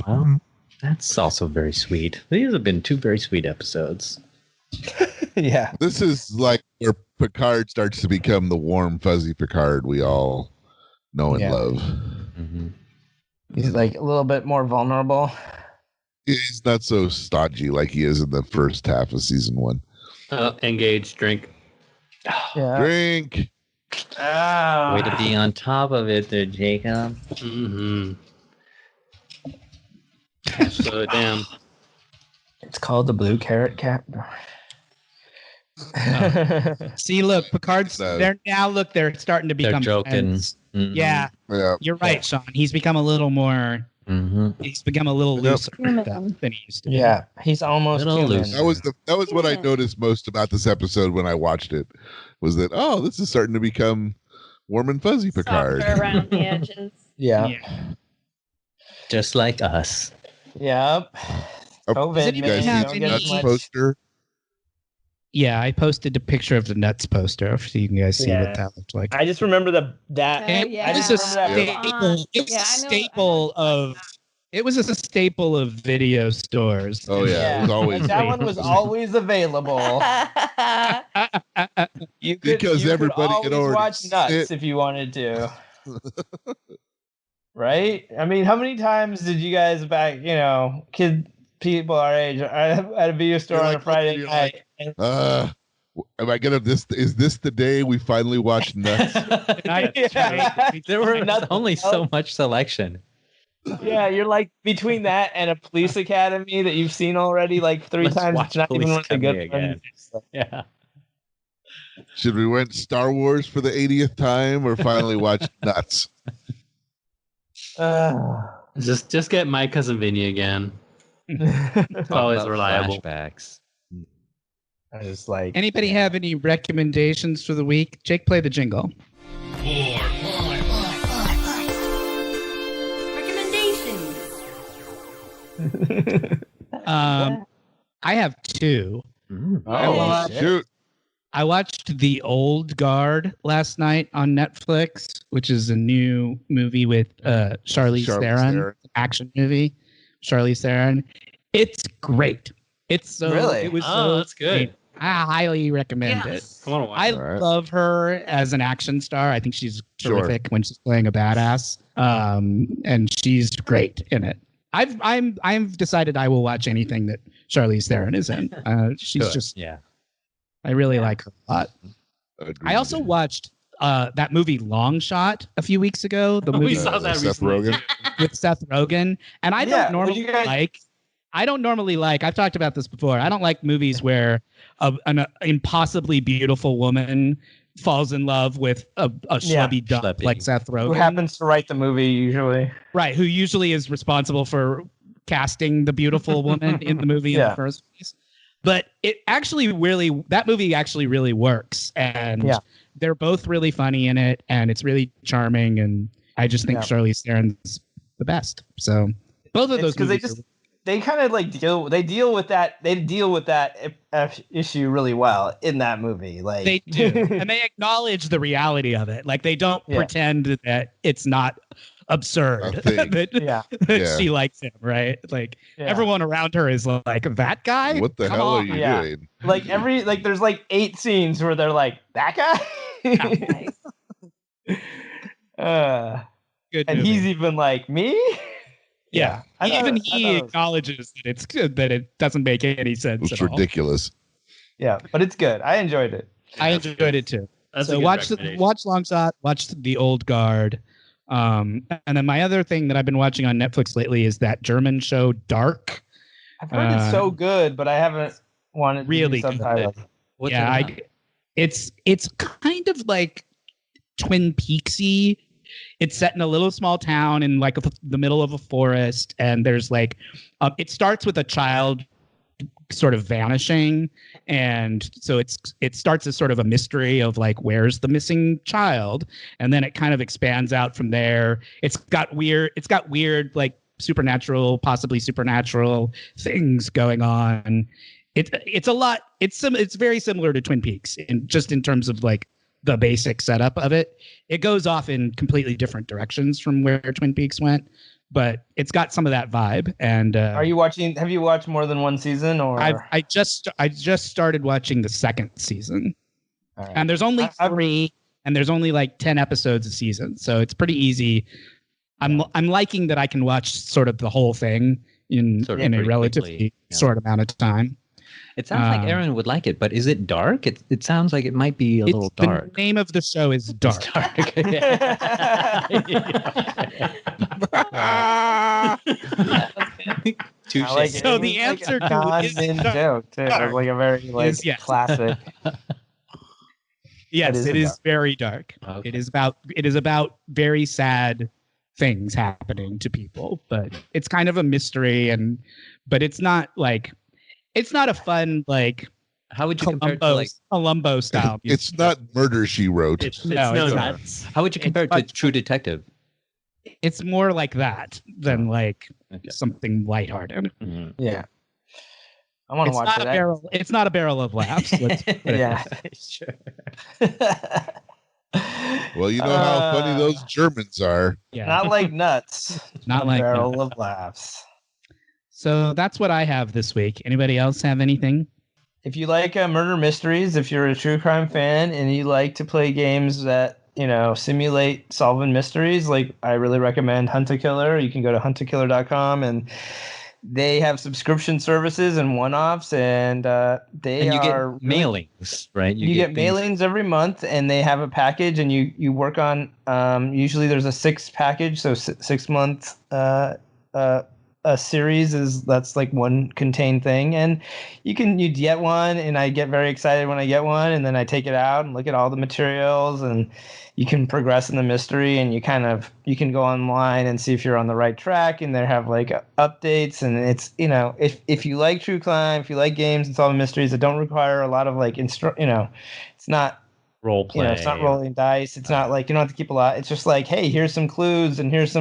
Well, that's also very sweet. These have been 2 very sweet episodes. Yeah. This is like where Picard starts to become the warm, fuzzy Picard we all know and Yeah. love. Mhm. He's like a little bit more vulnerable. He's not so stodgy like he is in the first half of season 1. Engage, drink. Yeah. Drink. Way to be on top of it there, Jacob. Mm-hmm. Slow it down. It's called the blue carrot cap. See, look, Picard's. No. They're starting to They're become joking. friends. Mhm. Yeah, Yeah. you're right, Shawn. He's become a little more. Mhm. He's become a little Yep. looser Human. than he used to be. Yeah, he's almost Little human. loose. That was what I noticed most about this episode when I watched it, was that this is starting to become warm and fuzzy Picard. Softer around the edges. Yeah. Just like us. Yep. Does COVID, You anybody guys man. have see Don't the get nuts as much. poster? Yeah, I posted a picture of the nuts poster so you can guys see Yeah. what that looked like. I just remember that. And yeah. I it was just a remember that. staple. It was Yeah, a I know- staple of. It was a staple of video stores. Oh, yeah. It was always like, that one was always available. You could, Because you everybody could had always already watch Nuts sit. if you wanted to. Right? I mean, how many times did you guys back, people our age, at a video store You're on like, a Friday you're night? am I gonna is this the day we finally watch Nuts? There were Nothing only so else. much selection. Yeah, you're like between that and a Police Academy that you've seen already like 3 Let's times. watch It's not even Police one of the good Academy again. ones. Yeah. Should we went Star Wars for the 80th time or finally watch Nuts? Just get My Cousin Vinny again. It's Talk always about reliable. Flashbacks. I was like, Anybody have any recommendations for the week? Jake, play the jingle. Recommendations. I have 2. Oh, shit. Shoot. I watched The Old Guard last night on Netflix, which is a new movie with Charlize Theron, action movie. Charlize Theron. It's great. It's so Really? It was Oh, so that's good. great. I highly recommend it. I want to watch I it. All right. love her as an action star. I think she's Sure. terrific when she's playing a badass. And she's great in it. I've decided I will watch anything that Charlize Theron is in. She's Good. just Yeah. I really like her a lot. Agreed. I also watched that movie Long Shot a few weeks ago. The We movie saw that Seth recently. Rogen. with Seth Rogen, and I Yeah, don't normally you guys- like. I don't normally like. I've talked about this before. I don't like movies where an impossibly beautiful woman falls in love with a schlubby dump Schlubby. like Seth Rogen, Who happens to write the movie usually? right? Who usually is responsible for casting the beautiful woman in the movie in Yeah. the first place. But that movie actually really works, and Yeah. they're both really funny in it, and it's really charming, and I just think Yeah. Charlize Theron's the best. So both of those Because they movies. they kind of like deal with that issue really well in that movie. Like They do, and they acknowledge the reality of it. Like they don't Yeah. pretend that it's not absurd A thing. that, yeah, that Yeah. she likes him, right? Like yeah. everyone around her is like that guy. What the Come hell on." are you Yeah. doing? Like there's like 8 scenes where they're like that guy. Good And movie. he's even like me. yeah. I thought- Even I he thought it was- acknowledges that it's good, that it doesn't make any sense It's at all. ridiculous. Yeah, but it's good. I enjoyed it. I enjoyed it too. That's a So good watch recommendation. Long Shot, watch The Old Guard. And then my other thing that I've been watching on Netflix lately is that German show Dark. I've heard it's so good, but I haven't wanted Really to good. do subtitles. What's yeah, it about? it's kind of like Twin Peaksy. It's set in a little small town in like the middle of a forest, and there's like it starts with a child sort of vanishing, and so it starts as sort of a mystery of like where's the missing child, and then it kind of expands out from there. It's got weird like possibly supernatural things going on. It's a lot. It's very similar to Twin Peaks in terms of like the basic setup of it. It goes off in completely different directions from where Twin Peaks went, but it's got some of that vibe. And Have you watched more than one season, or I just started watching the second season, All right. and there's only I've- 3, and there's only like 10 episodes a season, so it's pretty easy. I'm liking that I can watch sort of the whole thing in a relatively short amount of time. It sounds like Aaron would like it, but is it dark? It sounds like it might be a little dark. The name of the show is Dark. Touche. So the answer to non-Minh joke too. Like a very classic. Yes, it is very dark. Okay. It is about very sad things happening to people, but it's kind of a mystery, but it's not a fun like. How would you compare it to like Columbo style? It's not Murder, She Wrote. It's nuts. How would you compare it to True Detective? It's more like that than like something lighthearted. Mm-hmm. Yeah. I want to watch that. It's not a barrel of laughs. Yeah. Sure. Well, you know how funny those Germans are. Yeah. Not like nuts. Not like barrel nuts. of laughs. So that's what I have this week. Anybody else have anything? If you like murder mysteries, if you're a true crime fan and you like to play games that simulate solving mysteries, like I really recommend Hunt a Killer. You can go to huntakiller.com and they have subscription services and one-offs, and you get mailings, right? You get mailings every month, and they have a package, and you work on. Usually, there's a 6 package, so 6 months. A series that's like one contained thing, and you get one, and I get very excited when I get one, and then I take it out and look at all the materials, and you can progress in the mystery, and you can go online and see if you're on the right track, and they have like updates, and it's if you like true crime, if you like games and solving mysteries that don't require a lot of like it's not role play. It's not rolling dice. It's not like you don't have to keep a lot. It's just like, hey, here's some clues, and here's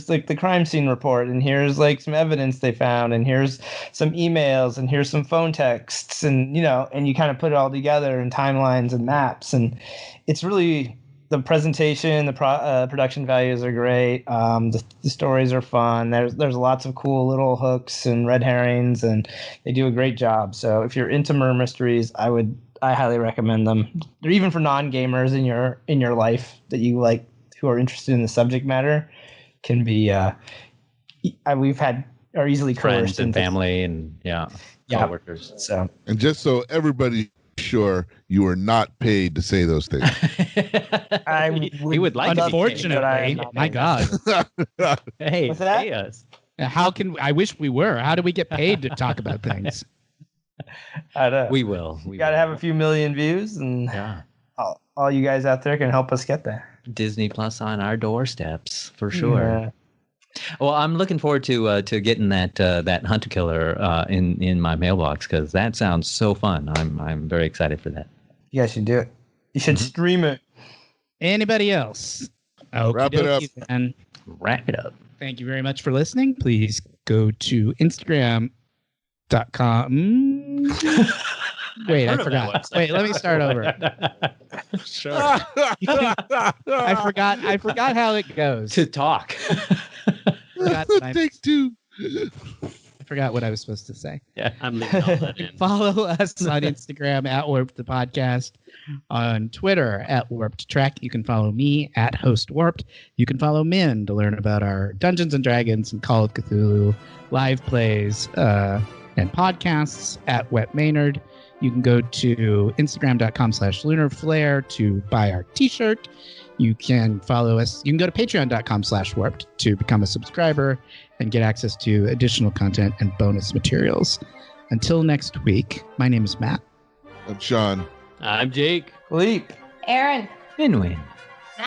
like the crime scene report, and here's like some evidence they found, and here's some emails, and here's some phone texts, and and you kind of put it all together in timelines and maps, and it's really the presentation, the production values are great. The stories are fun. There's lots of cool little hooks and red herrings, and they do a great job. So if you're into murder mysteries, I highly recommend them. They're even for non-gamers in your life that you like, who are interested in the subject matter, can be. We've had are easily friends and family and coworkers. So and just so everybody's sure, you are not paid to say those things. We would like. Unfortunately, my God. Hey, what's that? pay us. I wish we were. How do we get paid to talk about things? I know. We will. We got to have a few million views, and all you guys out there can help us get there. Disney Plus on our doorsteps for sure. Yeah. Well, I'm looking forward to getting that Hunt a Killer in my mailbox, because that sounds so fun. I'm very excited for that. You guys should do it. You should stream it. Anybody else? Wrap it up. And wrap it up. Thank you very much for listening. Please go to Instagram.com. Wait, I forgot. Wait, let me start over. Sure. I forgot how it goes. To talk. Take 2. I forgot what I was supposed to say. Yeah, I'm leaving all that in. Follow us on Instagram at Warped the Podcast, on Twitter at Warped Trek. You can follow me at Host Warped. You can follow Minh to learn about our Dungeons and Dragons and Call of Cthulhu live plays and podcasts at Wet Maynard. You can go to Instagram.com/lunarflare to buy our t-shirt. You can follow us. You can go to Patreon.com/warped to become a subscriber and get access to additional content and bonus materials. Until next week, my name is Matt. I'm Shawn. I'm Jake. Leap. Aaron. Win-win.